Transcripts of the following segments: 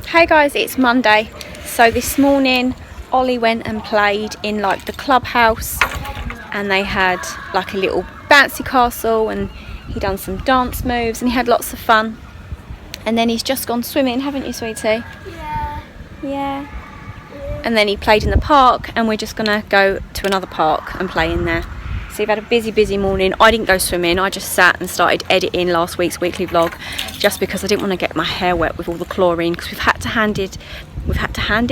Hey guys, it's Monday. So this morning Ollie went and played in like the clubhouse, and they had like a little bouncy castle, and he done some dance moves and he had lots of fun. And then he's just gone swimming, haven't you, sweetie? Yeah. And then he played in the park, and we're just gonna go to another park and play in there. So we've had a busy morning. I didn't go swimming, I just sat and started editing last week's weekly vlog, just because I didn't want to get my hair wet with all the chlorine, because we've had to hand in We've had to hand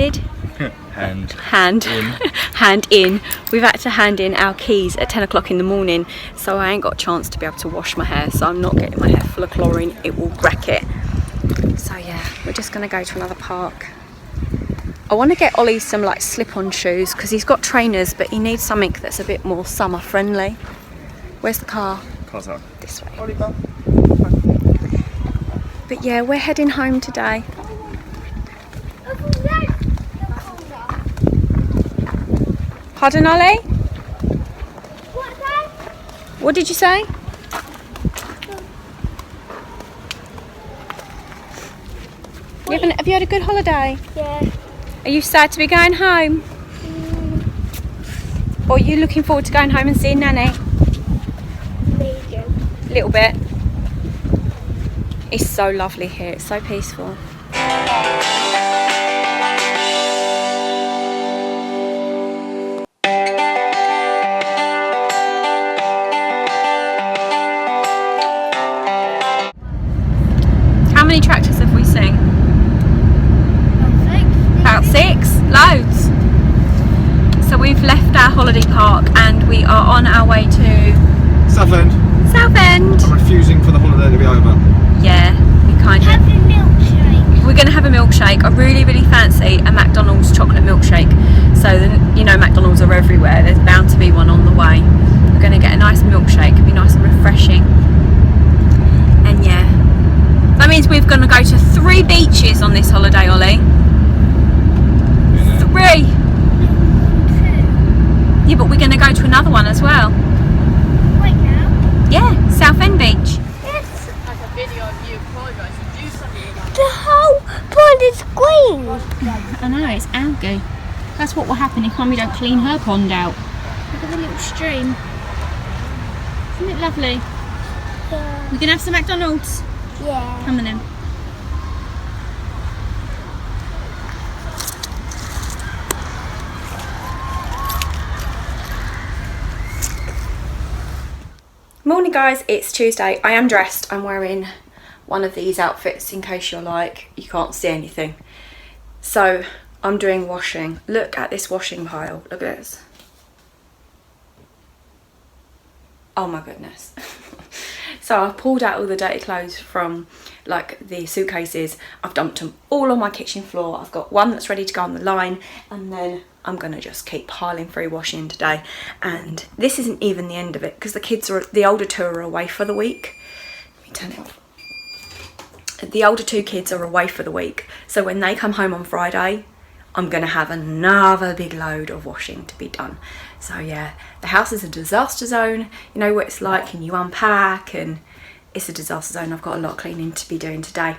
in our keys at 10 o'clock in the morning, so I ain't got a chance to be able to wash my hair, so I'm not getting my hair full of chlorine, it will wreck it. So yeah, we're just gonna go to another park. I want to get Ollie some like slip-on shoes, because he's got trainers, but he needs something that's a bit more summer friendly. Where's the car? Car's out. This way. But yeah, we're heading home today. Pardon, Ollie? What did you say? Have you had a good holiday? Yeah. Are you sad to be going home? Or are you looking forward to going home and seeing Nanny? Medium. Little bit. It's so lovely here, it's so peaceful. How many tractors have we seen? About six? Loads. So we've left our holiday park and we are on our way to Southend. Southend. I'm refusing for the holiday to be over. Yeah, we kind of. Have a milkshake. We're going to have a milkshake. I really fancy a McDonald's chocolate milkshake. So, you know, McDonald's are everywhere. There's bound to be one on the way. We're going to get a nice milkshake. It'll be nice and refreshing. And yeah, that means we're going to go to 3 beaches on this holiday, Ollie. 3. Yeah, but we're going to go to another one as well. Wait now. Yeah, Southend Beach. Yes. Like a video of you apologising and do something about it. The whole pond is green. I know, it's algae. That's what will happen if Mummy don't clean her pond out. Look at the little stream. Isn't it lovely? Yeah. We can have some McDonald's. Yeah. Come on then. Morning guys, it's Tuesday. I am dressed. I'm wearing one of these outfits in case you're like, you can't see anything. So I'm doing washing. Look at this washing pile. Look at this. Oh my goodness. So I've pulled out all the dirty clothes from like the suitcases. I've dumped them all on my kitchen floor. I've got one that's ready to go on the line, and then I'm gonna just keep piling through washing today. And this isn't even the end of it, because the older 2 are away for the week. Let me turn it off. The older 2 kids are away for the week, so when they come home on Friday, I'm gonna have another big load of washing to be done. So yeah, the house is a disaster zone. You know what it's like, and you unpack, and it's a disaster zone. I've got a lot of cleaning to be doing today.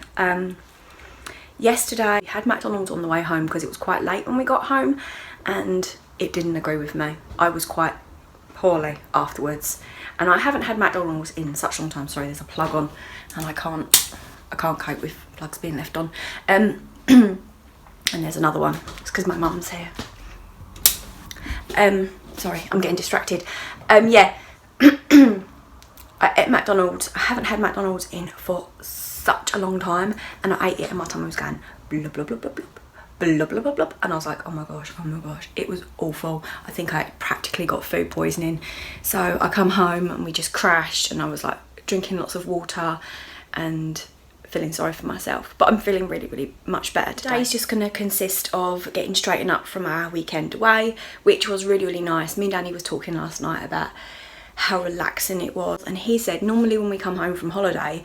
Yesterday we had McDonald's on the way home because it was quite late when we got home, and it didn't agree with me. I was quite poorly afterwards, and I haven't had McDonald's in such a long time. Sorry, there's a plug on, and I can't cope with plugs being left on. And there's another one. It's because my mum's here. Sorry, I'm getting distracted. Yeah, I ate McDonald's. I haven't had McDonald's in for such a long time, and I ate it and my tummy was going blub blub blub blub blub blub blub blub blub, and I was like, oh my gosh, it was awful. I think I practically got food poisoning. So I come home and we just crashed, and I was like drinking lots of water and feeling sorry for myself, but I'm feeling really much better today. Today's just going to consist of getting straightened up from our weekend away, which was really nice. Me and Danny was talking last night about how relaxing it was, and he said normally when we come home from holiday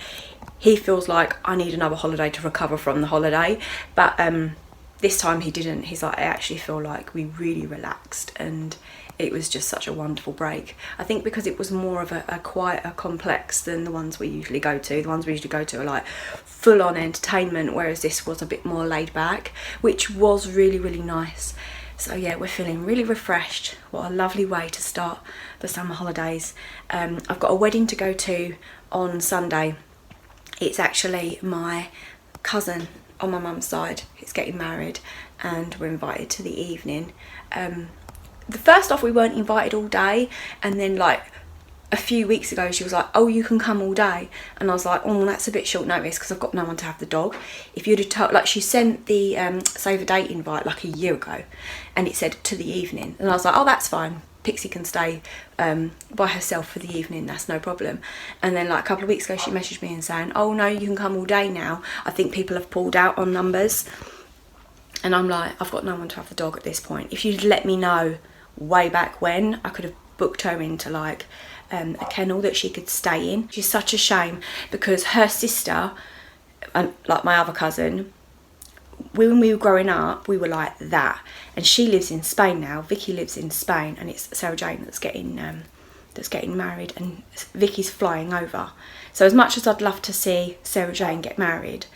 he feels like I need another holiday to recover from the holiday, but this time he didn't. He's like, I actually feel like we really relaxed, and it was just such a wonderful break. I think because it was more of a quieter complex than the ones we usually go to. The ones we usually go to are like full on entertainment, whereas this was a bit more laid back, which was really, really nice. So yeah, we're feeling really refreshed. What a lovely way to start the summer holidays. I've got a wedding to go to on Sunday. It's actually my cousin on my mum's side who's getting married, and we're invited to the evening. The first off, we weren't invited all day, and then like a few weeks ago she was like, oh, you can come all day, and I was like, oh, that's a bit short notice because I've got no one to have the dog. If you'd have told, like, she sent the save a date invite like a year ago, and it said to the evening, and I was like, oh, that's fine, Pixie can stay by herself for the evening, that's no problem. And then like a couple of weeks ago she messaged me and saying, oh no, you can come all day now, I think people have pulled out on numbers. And I'm like, I've got no one to have the dog at this point. If you'd let me know way back when, I could have booked her into like a kennel that she could stay in. She's such a shame because her sister, and like my other cousin, when we were growing up, we were like that. And she lives in Spain now. Vicky lives in Spain, and it's Sarah Jane that's getting married, and Vicky's flying over. So as much as I'd love to see Sarah Jane get married,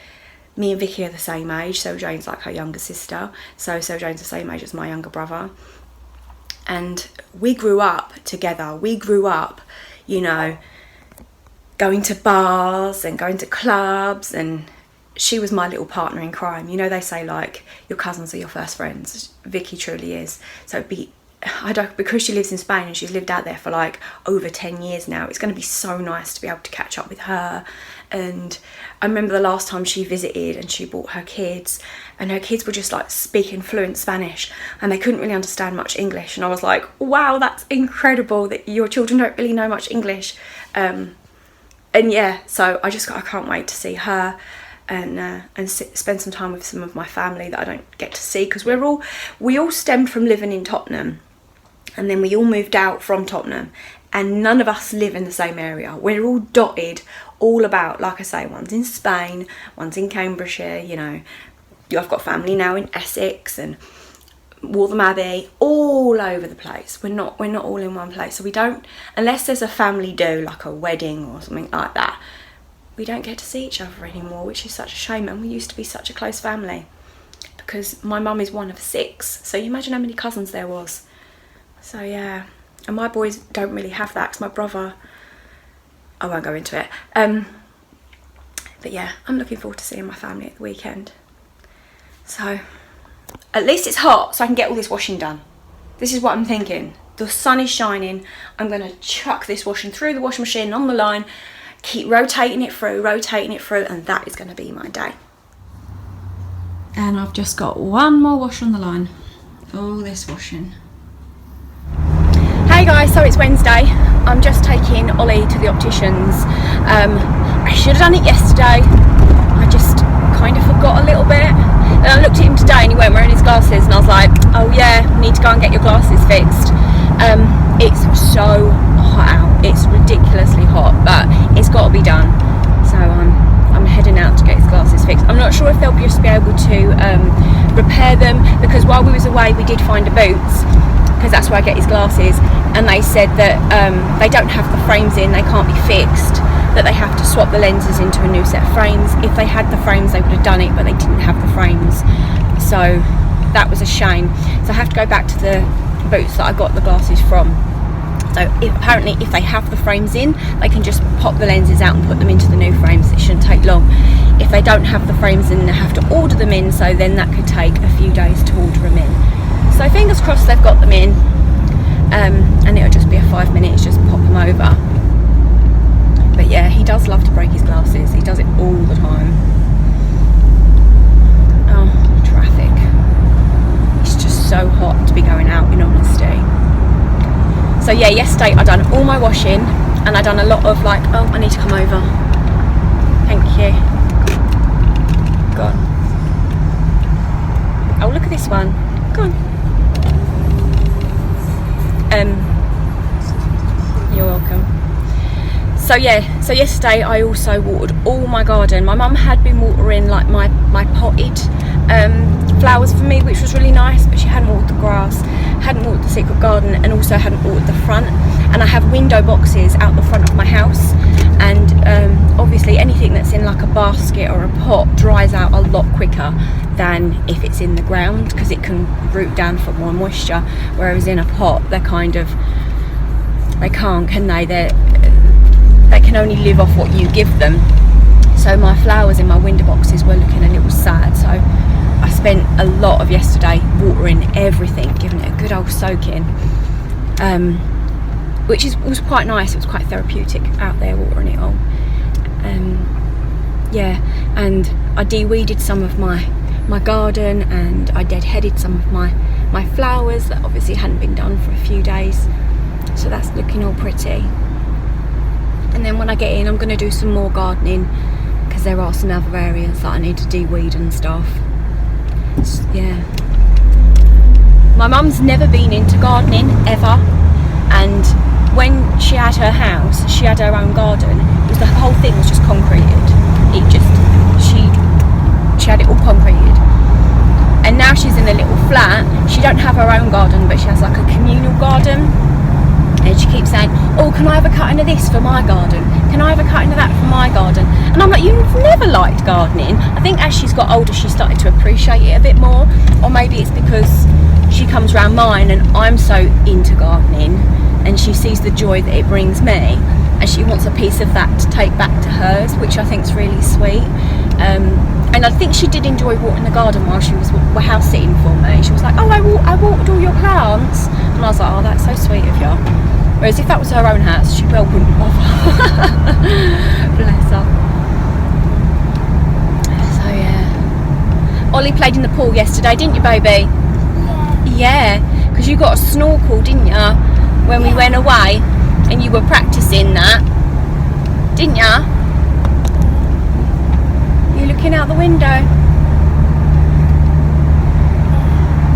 me and Vicky are the same age. Sarah Jane's like her younger sister, so Sarah Jane's the same age as my younger brother. And we grew up together. We grew up, you know, going to bars and going to clubs, and she was my little partner in crime. You know, they say like your cousins are your first friends. Vicky truly is. So because she lives in Spain and she's lived out there for like over 10 years now, it's going to be so nice to be able to catch up with her. And I remember the last time she visited and she brought her kids, and her kids were just like speaking fluent Spanish and they couldn't really understand much English, and I was like, wow, that's incredible that your children don't really know much English. And yeah, so I can't wait to see her and spend some time with some of my family that I don't get to see, because we all stemmed from living in Tottenham, and then we all moved out from Tottenham, and none of us live in the same area. We're all dotted all about, like I say, one's in Spain, one's in Cambridgeshire, you know. I've got family now in Essex and Waltham Abbey, all over the place. We're not all in one place. So we don't, unless there's a family do, like a wedding or something like that, we don't get to see each other anymore, which is such a shame. And we used to be such a close family because my mum is one of 6. So you imagine how many cousins there was. So yeah, and my boys don't really have that because my brother, I won't go into it. But yeah, I'm looking forward to seeing my family at the weekend. So at least it's hot, so I can get all this washing done. This is what I'm thinking. The sun is shining. I'm going to chuck this washing through the washing machine on the line, keep rotating it through, and that is going to be my day. And I've just got one more wash on the line. All this washing. Hey guys, so it's Wednesday. I'm just taking Ollie to the opticians. I should have done it yesterday. I just kind of forgot a little bit. And I looked at him today and he weren't wearing his glasses, and I was like, oh yeah, need to go and get your glasses fixed. It's so hot out. It's ridiculously hot, but it's got to be done. So I'm heading out to get his glasses fixed. I'm not sure if they'll just be able to repair them, because while we was away we did find a Boots, because that's where I get his glasses, and they said that they don't have the frames in, they can't be fixed, that they have to swap the lenses into a new set of frames. If they had the frames they would have done it, but they didn't have the frames, so that was a shame. So I have to go back to the Boots that I got the glasses from. So apparently if they have the frames in, they can just pop the lenses out and put them into the new frames. It shouldn't take long. If they don't have the frames in, they have to order them in, so then that could take a few days to order them in. So fingers crossed they've got them in, and it'll just be a 5 minutes, just pop them over. But yeah, he does love to break his glasses. He does it all the time. Oh, traffic. It's just so hot to be going out, in honesty. So yeah, yesterday I done all my washing, and I done a lot of like, oh, I need to come over. Thank you. Go on. Oh, look at this one. Go on. You're welcome. So yeah, so yesterday I also watered all my garden. My mum had been watering like my potted flowers for me, which was really nice, but she hadn't watered the grass. hadn't watered the secret garden, and also hadn't watered the front. And I have window boxes out the front of my house, and obviously anything that's in like a basket or a pot dries out a lot quicker than if it's in the ground, because it can root down for more moisture, whereas in a pot they can't, can they? They can only live off what you give them. So my flowers in my window boxes were looking a little sad, so I spent a lot of yesterday watering everything, giving it a good old soaking, which was quite nice. It was quite therapeutic out there watering it all. Yeah, and I de-weeded some of my garden, and I deadheaded some of my flowers that obviously hadn't been done for a few days, so that's looking all pretty. And then when I get in, I'm going to do some more gardening, because there are some other areas that I need to de-weed and stuff. Yeah, my mum's never been into gardening ever, and when she had her house, she had her own garden. The whole thing was just concreted. She had it all concreted. And now she's in a little flat. She don't have her own garden, but she has like a communal garden. And she keeps saying, oh, can I have a cutting of this for my garden? Can I have a cutting of that for my garden? And I'm like, you've never liked gardening. I think as she's got older, she started to appreciate it a bit more. Or maybe it's because she comes round mine and I'm so into gardening, and she sees the joy that it brings me, and she wants a piece of that to take back to hers, which I think is really sweet. And I think she did enjoy watering the garden while she was house sitting for me. She was like, oh, I watered all your plants, and I was like, oh, that's so sweet of you. Whereas if that was her own house, she well wouldn't bother. Bless her. So yeah, Ollie played in the pool yesterday, didn't you, baby? Yeah, because you got a snorkel, didn't you, when we went away, and you were practicing that, didn't you? You looking out the window?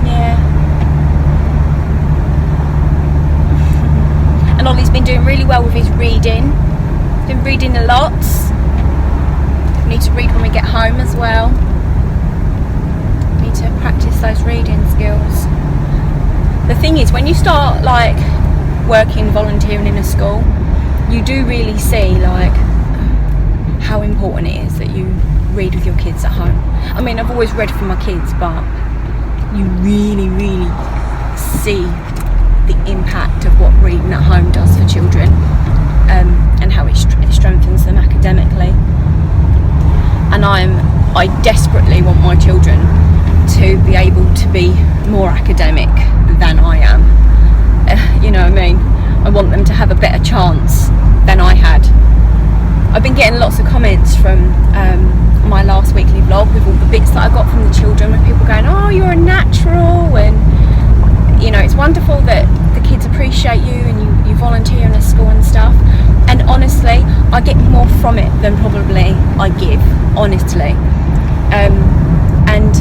Yeah. And Ollie's been doing really well with his reading. He's been reading a lot. We need to read when we get home as well. Need to practice those reading skills. The thing is, when you start like working, volunteering in a school, you do really see like how important it is that you read with your kids at home. I mean, I've always read for my kids, but you really see the impact of what reading at home does for children, and how it strengthens them academically. And I desperately want my children to be able to be more academic than I am. You know what I mean? I want them to have a better chance than I had. I've been getting lots of comments from my last weekly vlog with all the bits that I got from the children, with people going, oh, you're a natural, and you know, it's wonderful that the kids appreciate you and you volunteer in a school and stuff. And honestly, I get more from it than probably I give, honestly. And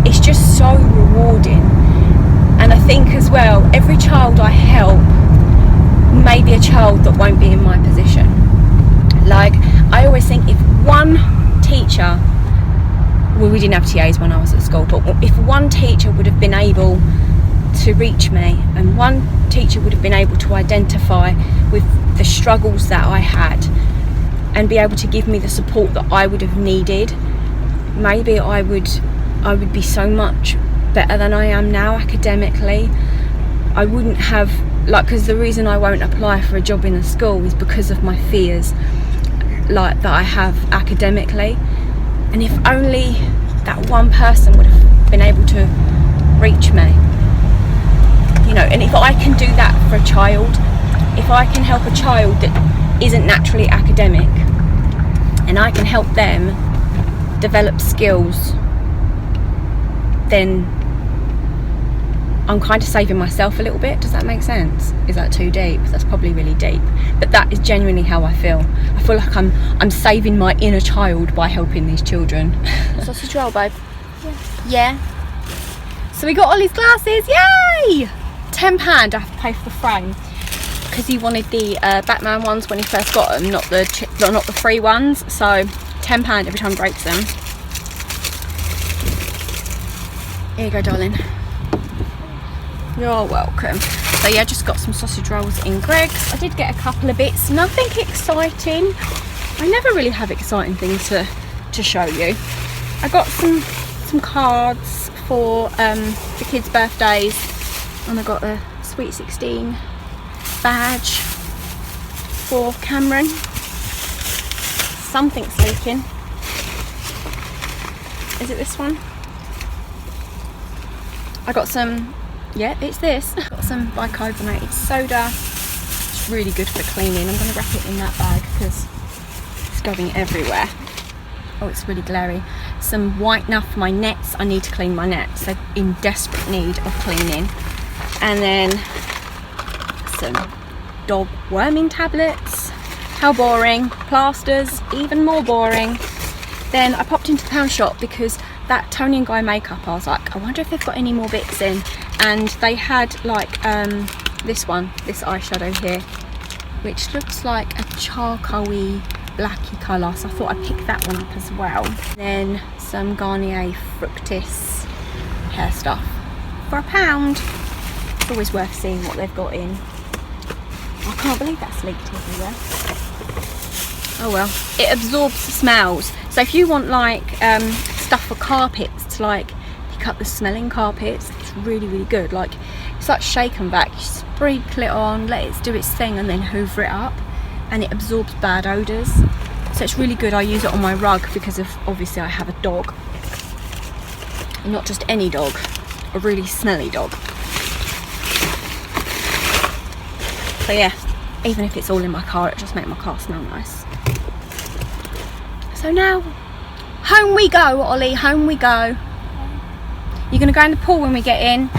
it's just so rewarding. And I think as well, every child I help may be a child that won't be in my position. Like, I always think if one teacher, well, we didn't have TAs when I was at school, but if one teacher would have been able to reach me, and one teacher would have been able to identify with the struggles that I had and be able to give me the support that I would have needed, maybe I would be so much better than I am now academically. I wouldn't have, like, because the reason I won't apply for a job in a school is because of my fears, like, that I have academically. And if only that one person would have been able to reach me, you know. And if I can do that for a child, if I can help a child that isn't naturally academic, and I can help them develop skills, then I'm kind of saving myself a little bit. Does that make sense? Is that too deep? That's probably really deep, but that is genuinely how I feel. I feel like I'm saving my inner child by helping these children. Sausage roll, babe? Yeah. So we got Ollie's glasses, yay! £10 I have to pay for the frame, because he wanted the Batman ones when he first got them, not the free ones. So £10 every time he breaks them. Here you go, darling. You're welcome. So yeah, just got some sausage rolls in Greg's. I did get a couple of bits, nothing exciting. I never really have exciting things to show you. I got some cards for the kids' birthdays, and I got a Sweet 16 badge for Cameron. Something's leaking. Is it this one? I got some, yeah, it's this. Got some bicarbonated soda. It's really good for cleaning. I'm going to wrap it in that bag because it's going everywhere. Oh, it's really glary. Some whitener for my nets. I need to clean my nets. They're in desperate need of cleaning. And then some dog worming tablets. How boring. Plasters, even more boring. Then I popped into the pound shop because that Tony and Guy makeup, I was like, I wonder if they've got any more bits in. And they had like this eyeshadow here, which looks like a charcoal-y, blacky colour. So I thought I'd pick that one up as well. Then some Garnier Fructis hair stuff for £1. It's always worth seeing what they've got in. I can't believe that's leaked everywhere. Oh well, it absorbs the smells. So if you want like stuff for carpets to like pick up the smelling carpets, it's really, really good. Like it's like shake and vac. You sprinkle it on, let it do its thing, and then hoover it up, and it absorbs bad odours. So it's really good. I use it on my rug because of, obviously I have a dog, and not just any dog, a really smelly dog. So yeah, even if it's all in my car, it just makes my car smell nice. So now, home we go, Ollie, home we go. You're going to go in the pool when we get in?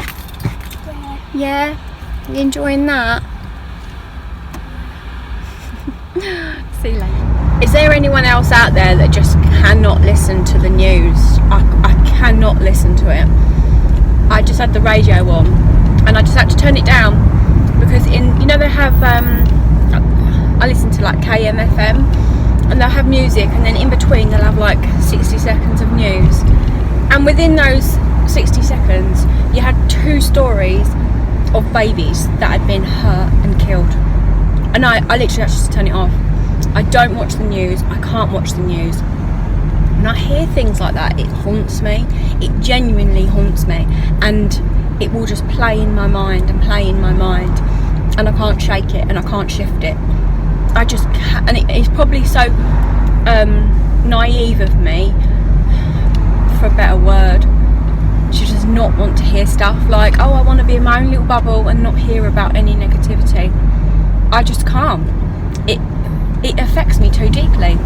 Yeah. Yeah? You enjoying that? See you later. Is there anyone else out there that just cannot listen to the news? I cannot listen to it. I just had the radio on and I just had to turn it down because they have, I listen to like KMFM. And they'll have music, and then in between they'll have like 60 seconds of news, and within those 60 seconds you had 2 stories of babies that had been hurt and killed, and I literally had to just turn it off. I don't watch the news. I can't watch the news. When I hear things like that, it haunts me. It genuinely haunts me, and it will just play in my mind and play in my mind, and I can't shake it and I can't shift it. I just can't, and it's probably so naive of me, for a better word, to just not want to hear stuff like, oh, I want to be in my own little bubble and not hear about any negativity. I just can't. It affects me too deeply.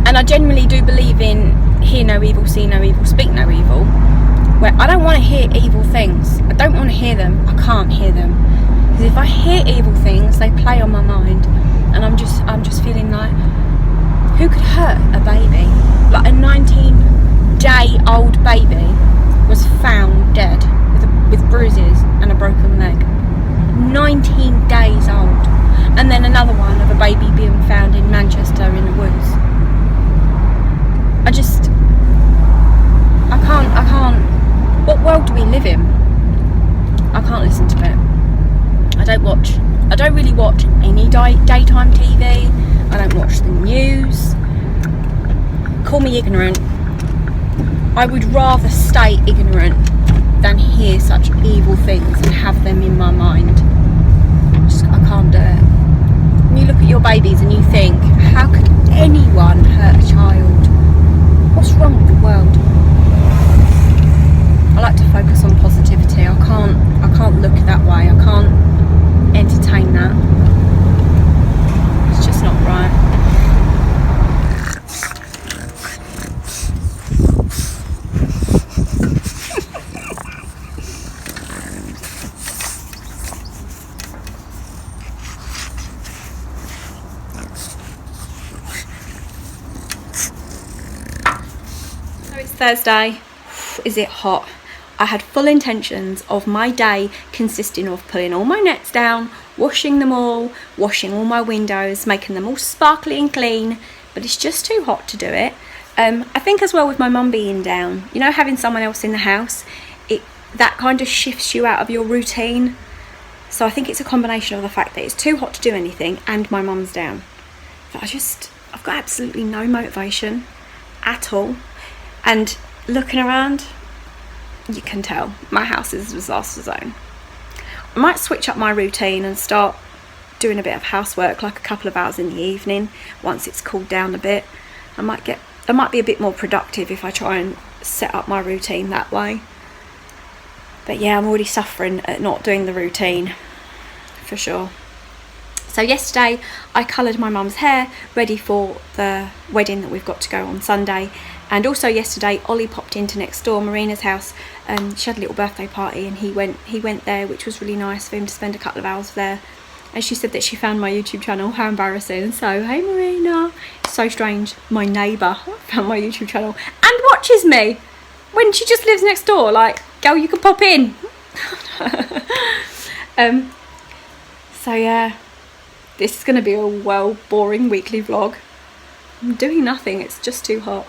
And I genuinely do believe in hear no evil, see no evil, speak no evil, where I don't want to hear evil things. I don't want to hear them. I can't hear them. Because if I hear evil things, they play on my mind, and I'm just feeling like, who could hurt a baby? Like a 19-day-old baby was found dead with bruises and a broken leg. 19 days old. And then another one of a baby being found in Manchester in the woods. I can't. What world do we live in? I can't listen to it. I don't really watch any daytime TV. I don't watch the news. Call me ignorant. I would rather stay ignorant than hear such evil things and have them in my mind. I can't do it. When you look at your babies and you think, how could anyone hurt a child? What's wrong with the world? I like to focus on positivity. I can't look that way. I can't entertain that. It's just not right. So it's Thursday. Is it hot? I had full intentions of my day consisting of pulling all my nets down, washing them all, washing all my windows, making them all sparkly and clean, but it's just too hot to do it. I think as well with my mum being down, having someone else in the house, that kind of shifts you out of your routine. So I think it's a combination of the fact that it's too hot to do anything and my mum's down. But I've got absolutely no motivation at all. And looking around, you can tell my house is a disaster zone. I might switch up my routine and start doing a bit of housework, like a couple of hours in the evening once it's cooled down a bit. I might be a bit more productive if I try and set up my routine that way. But yeah, I'm already suffering at not doing the routine, for sure. So yesterday I coloured my mum's hair ready for the wedding that we've got to go on Sunday. And also yesterday Ollie popped into next door, Marina's house. She had a little birthday party and he went there, which was really nice for him to spend a couple of hours there. And she said that she found my YouTube channel. How embarrassing. So, hey Marina. It's so strange. My neighbour found my YouTube channel and watches me when she just lives next door. Like, girl, you can pop in. So yeah, this is going to be a boring weekly vlog. I'm doing nothing. It's just too hot.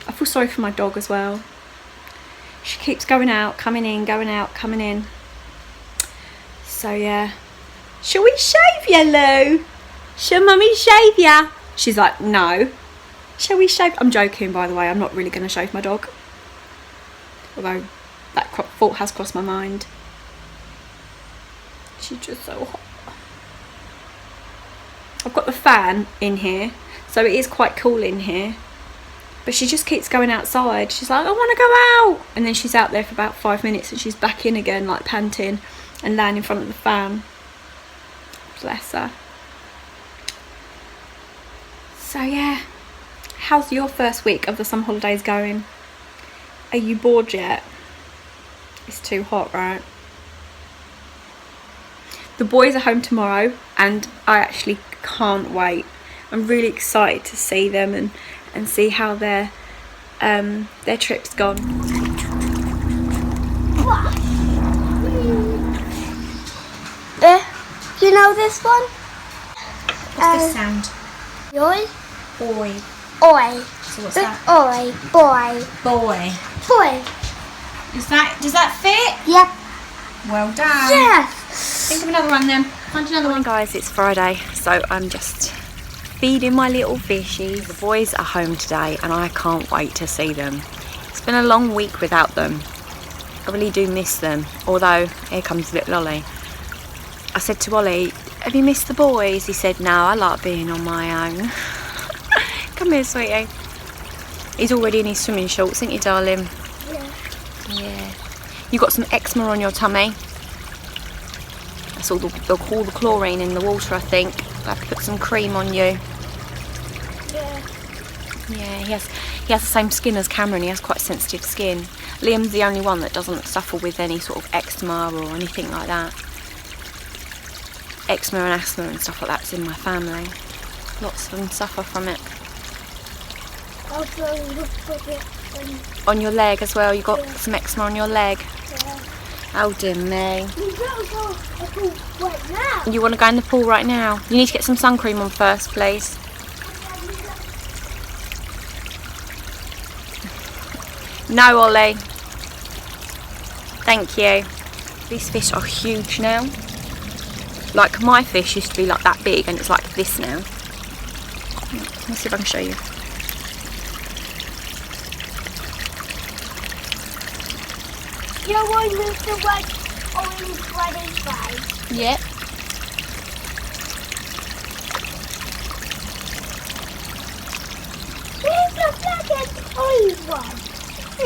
I feel sorry for my dog as well. She keeps going out, coming in, going out, coming in. So yeah. Shall we shave you, Lou? Shall mummy shave ya? She's like, no. Shall we shave? I'm joking, by the way. I'm not really going to shave my dog. Although that thought has crossed my mind. She's just so hot. I've got the fan in here, so it is quite cool in here. But she just keeps going outside. She's like, I want to go out. And then she's out there for about 5 minutes and she's back in again, like panting and laying in front of the fan. Bless her. So yeah, how's your first week of the summer holidays going? Are you bored yet? It's too hot, right? The boys are home tomorrow and I actually can't wait. I'm really excited to see them and see how their trip's gone. You know this one? What's this sound? Oi. Boy. Oi. So what's that? Oi. Boy. Boy. Boy. Does that fit? Yep. Well done. Yes. Think of another one then. Find another one. Guys, it's Friday, so I'm just feeding my little fishies. The boys are home today and I can't wait to see them. It's been a long week without them. I really do miss them. Although, here comes little Ollie. I said to Ollie, have you missed the boys? He said, no, I like being on my own. Come here, sweetie. He's already in his swimming shorts, ain't you, darling? Yeah. Yeah. You got some eczema on your tummy. That's all the chlorine in the water, I think. I'll have to put some cream on you. Yeah. Yeah, he has the same skin as Cameron. He has quite sensitive skin. Liam's the only one that doesn't suffer with any sort of eczema or anything like that. Eczema and asthma and stuff like that's in my family. Lots of them suffer from it. On your leg as well, you got some eczema on your leg. Yeah. Oh dear me. You gotta go to the pool right now. You want to go in the pool right now? You need to get some sun cream on first, please. No, Ollie. Thank you. These fish are huge now. Like my fish used to be like that big and it's like this now. Let's see if I can show you. You want to move the white orange right inside? Yep. Where's the black and orange one?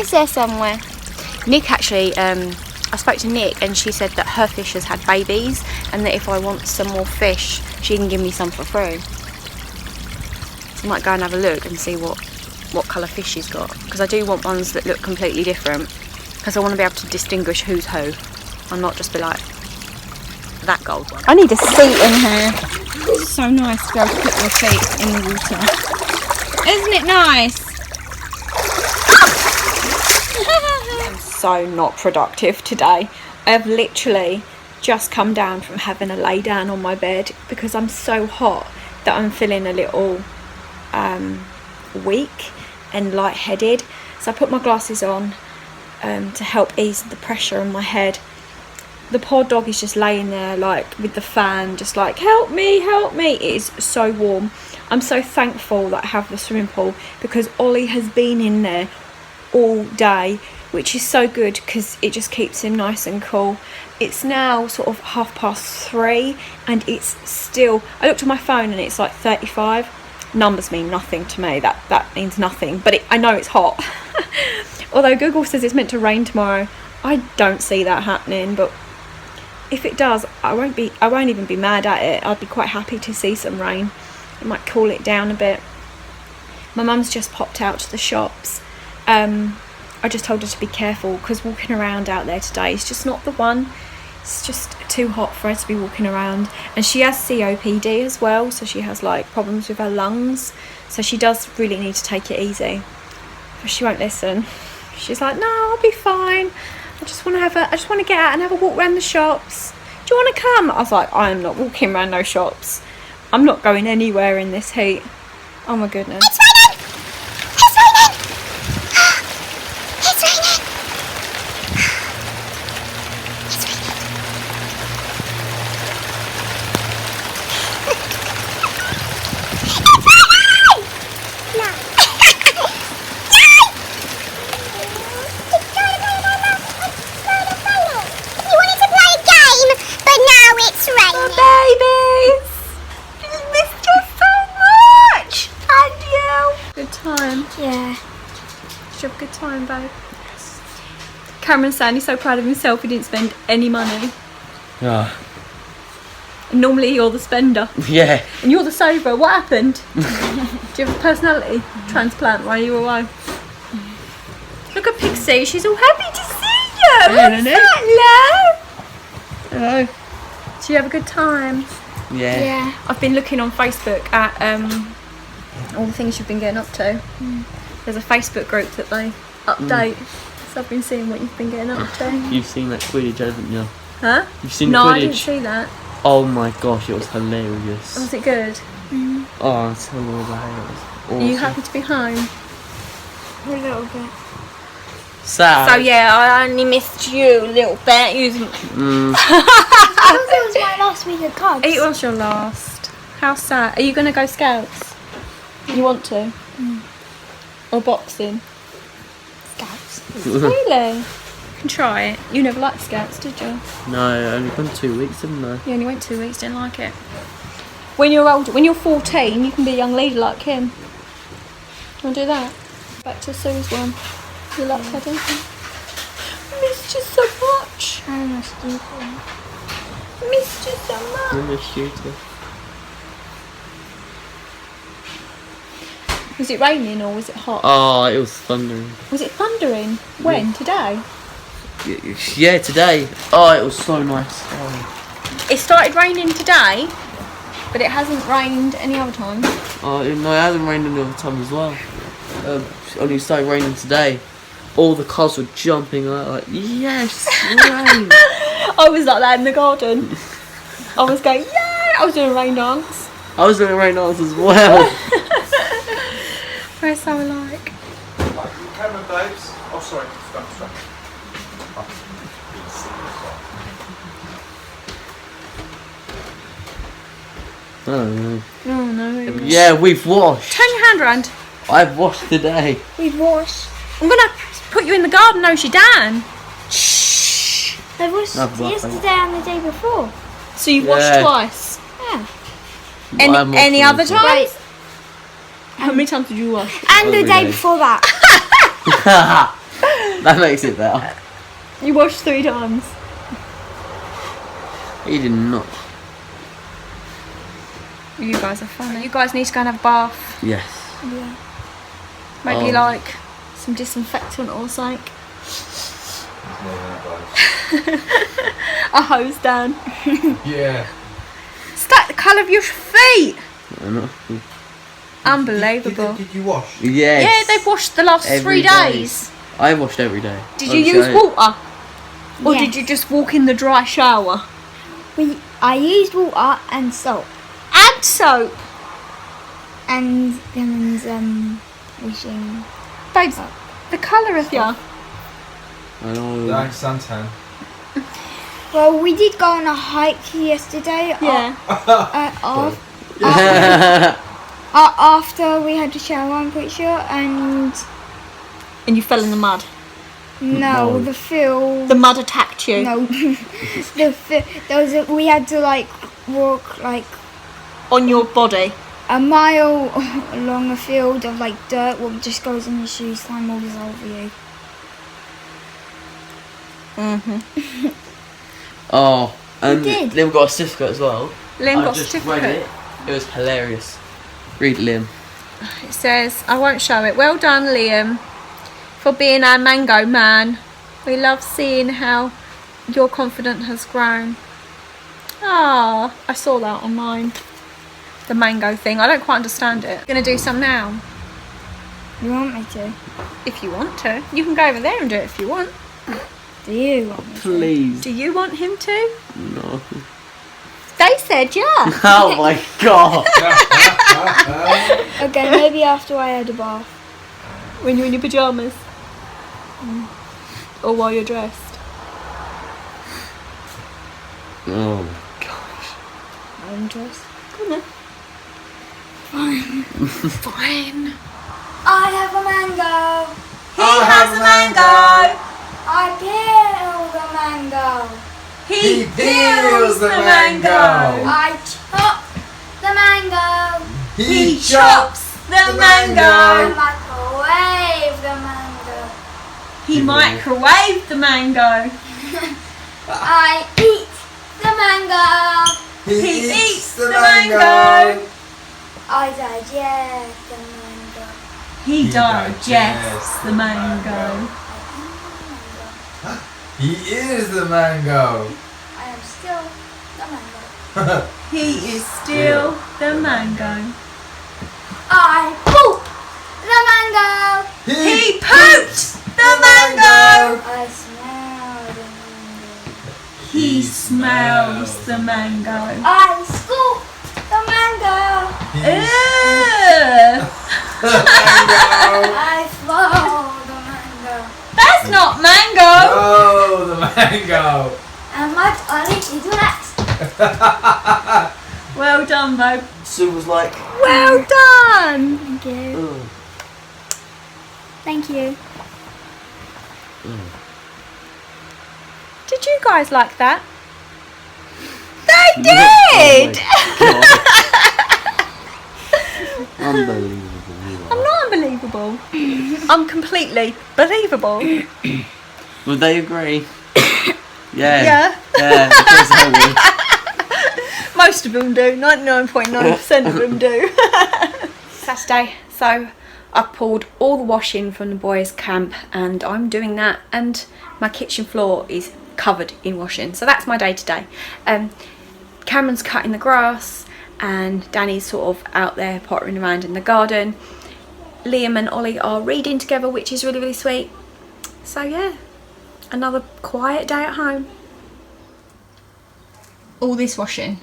It's there somewhere. Nick actually, I spoke to Nick and she said that her fish has had babies and that if I want some more fish, she can give me some for free. So I might go and have a look and see what colour fish she's got. Because I do want ones that look completely different. Because I want to be able to distinguish who's who. And not just be like, that gold one. I need a seat in here. It's so nice to be able to put your feet in the water. Isn't it nice? I'm so not productive today. I have literally just come down from having a lay down on my bed because I'm so hot that I'm feeling a little weak and lightheaded. So So I put my glasses on to help ease the pressure on my head. The poor dog is just laying there like with the fan, just like, help me, help me. It is so warm. I'm so thankful that I have the swimming pool, because Ollie has been in there all day, which is so good because it just keeps him nice and cool. It's now sort of 3:30 and it's still, I looked at my phone and it's like 35. Numbers mean nothing to me, that means nothing, but I know it's hot. Although Google says it's meant to rain tomorrow. I don't see that happening, but if it does, I won't even be mad at it. I'd be quite happy to see some rain. It might cool it down a bit. My mum's just popped out to the shops. I just told her to be careful because walking around out there today is just not the one. It's just too hot for her to be walking around, and she has COPD as well, so she has like problems with her lungs, so she does really need to take it easy, but she won't listen. She's like, no, I'll be fine, I just want to get out and have a walk around the shops. Do you want to come? I was like, I am not walking around no shops. I'm not going anywhere in this heat. Oh my goodness. It's raining! It's raining! It's raining! It's raining. It's raining! No. You wanted to play a game, but now it's raining. Babies! I missed you so much! And you? Good time. Yeah. Did you have a good time, babe? Yes. Cameron's saying he's so proud of himself he didn't spend any money. Yeah. And normally you're the spender. Yeah. And you're the saver. What happened? Do you have a personality transplant while you were away? Look at Pixie. She's all happy to see you. What's that, love? Hello. Do you have a good time? Yeah. Yeah. I've been looking on Facebook at all the things you've been getting up to. There's a Facebook group that they update, so I've been seeing what you've been getting up to. You've seen that Quidditch, haven't you? Huh? You've seen No, Quidditch? I didn't see that. Oh my gosh, it was hilarious. Was it good? Oh, tell me about it. It was awesome. Are you happy to be home? A little bit. Sad. So yeah, I only missed you a little bit. I thought it was my last week of cards. It was your last. How sad. Are you going to go scouts? You want to? Or boxing? Scouts. Really? You can try it. You never liked scouts, did you? No, I only gone 2 weeks, didn't I? You only went 2 weeks, didn't like it. When you're older, when you're 14, you can be a young leader like him. You want to do that? Back to Sue's one. You like Teddy? I missed you so much. I must do that. I missed you so much. I missed you too. Was it raining or was it hot? Oh, it was thundering. Was it thundering? When? Today? Yeah, today. Oh, it was so nice. Oh, It started raining today, but it hasn't rained any other time. no, it hasn't rained any other time as well. Only started raining today. All the cars were jumping like yes, rain. I was like that in the garden. I was going, yay! I was doing a rain dance. I was doing a rain dance as well. Very so alike. Camera, babes. Oh, sorry. Sorry. Oh, Oh no. yeah, we've washed. Turn your hand around. I've washed today. We've washed. I'm gonna put you in the garden, no, she Dan. I washed I've washed. yesterday and the day before. So you've washed Yeah. twice. Yeah. I'm Any washing other as well. times? How many times did you wash? And the Every day day. before that. That makes it better. You washed 3 times. You did not. You guys are funny. You guys need to go and have a bath. Yes. Yeah. Maybe Oh. like some disinfectant or something. A hose down. Yeah. Is that the colour of your feet? I know. Unbelievable. Did you wash? Yes. Yeah, they've washed the last Every 3 day. days. I washed every day. Did you use water? Or Yes. did you just walk in the dry shower? I used water and salt. And soap. And then washing. Babes, the colour of you. I know. Thanks, suntan. Well, we did go on a hike yesterday. Yeah. After we had a shower, I'm pretty sure, and And you fell in the mud. no, the field. The mud attacked you. No, we had to like walk like On your body. a mile along a field of like dirt. What just goes in your shoes, slime all over you. Oh, and did. Liam got a certificate as well. Liam I got a just certificate. read it. It was hilarious. Read it, Liam. It says, I won't show it. Well done, Liam, for being our mango man. We love seeing how your confidence has grown. Ah, I saw that on mine. The mango thing. I don't quite understand it. Gonna do some now. You want me to? If you want to. You can go over there and do it if you want. Do you want me to? Please. Do you want him to? No. They said yeah. Oh my god. Okay, maybe after I had a bath. When you're in your pyjamas. Or while you're dressed. Oh my gosh. I'm dressed. Come on. Fine. I have a mango. He has a mango. I peel the mango. He peels the mango. I chop the mango. He chops the I mango. microwave the mango. He microwaved the mango. I eat the mango. He eats the mango. I digest the mango. He digests digests the the mango. He is the mango. I am still the mango. He is still the mango. I poop the mango. He pooped the mango. I smell the mango. He smells the mango. I scoop the mango. Ew. I swallow the mango. That's not mango. Oh, the mango. And my body is relaxed. Well done, babe. Sue was like, Well done. Thank you. oh. Thank you. Did you guys like that? They did. Oh my God. Unbelievable. You I'm are. not unbelievable. I'm completely believable. Would they agree? Yeah. Yeah. Yeah, of course they would. Most of them do. 99.9% of them do. Saturday. So I've pulled all the washing from the boys' camp and I'm doing that, and my kitchen floor is covered in washing. So that's my day today. Cameron's cutting the grass and Danny's sort of out there pottering around in the garden. Liam and Ollie are reading together, which is really, really sweet. So yeah, another quiet day at home. All this washing.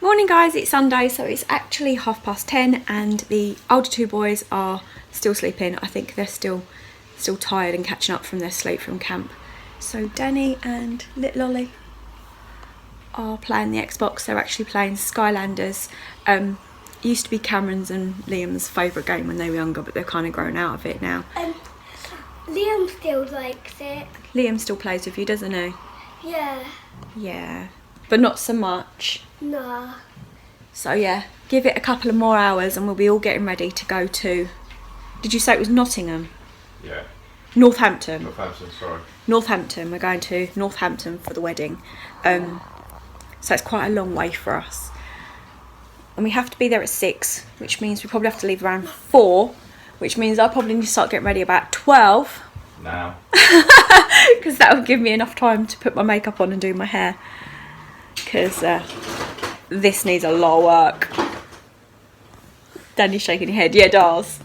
Morning guys, it's Sunday, so it's actually 10:30 and the older two boys are still sleeping. I think they're still tired and catching up from their sleep from camp. So Danny and little Ollie are playing the Xbox. They're actually playing Skylanders. It used to be Cameron's and Liam's favourite game when they were younger, but they've kind of grown out of it now. Liam still likes it. Liam still plays with you, doesn't he? Yeah. Yeah, but not so much. Nah. So yeah, give it a couple of more hours and we'll be all getting ready to go to... Did you say it was Nottingham? Yeah. Northampton. Northampton, sorry. Northampton. We're going to Northampton for the wedding. So it's quite a long way for us. And we have to be there at 6, which means we probably have to leave around 4, which means I'll probably need to start getting ready about 12. Now. Because that will give me enough time to put my makeup on and do my hair. Because this needs a lot of work. Danny's shaking his head. Yeah, dolls.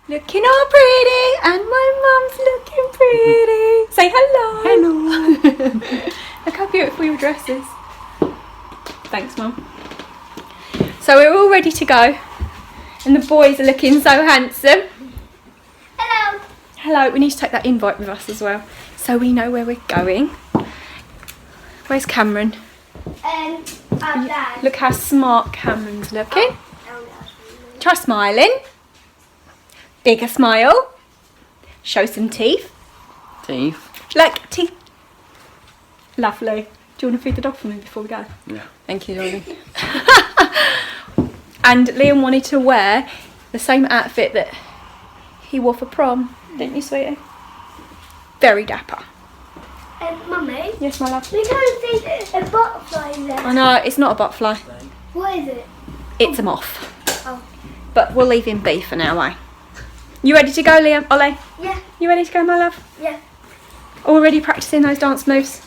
Looking all pretty, and my mum's looking pretty. Say hello. Hello. Look how beautiful your dress is. Thanks, Mum. So we're all ready to go, and the boys are looking so handsome. Hello. Hello. We need to take that invite with us as well, so we know where we're going. Where's Cameron? Our dad. Look how smart Cameron's looking. Oh, Try smiling. Bigger smile. Show some teeth. Teeth. Like teeth. Lovely. Do you want to feed the dog for me before we go? Yeah. Thank you, darling. And Liam wanted to wear the same outfit that he wore for prom, didn't you, sweetie? Very dapper. Mummy, Yes, my love. we can't see a butterfly there. I know, it's not a butterfly. What is it? It's a moth. Oh. But we'll leave him be for now, eh? You ready to go, Liam? Ollie? Yeah. You ready to go, my love? Yeah. Already practicing those dance moves?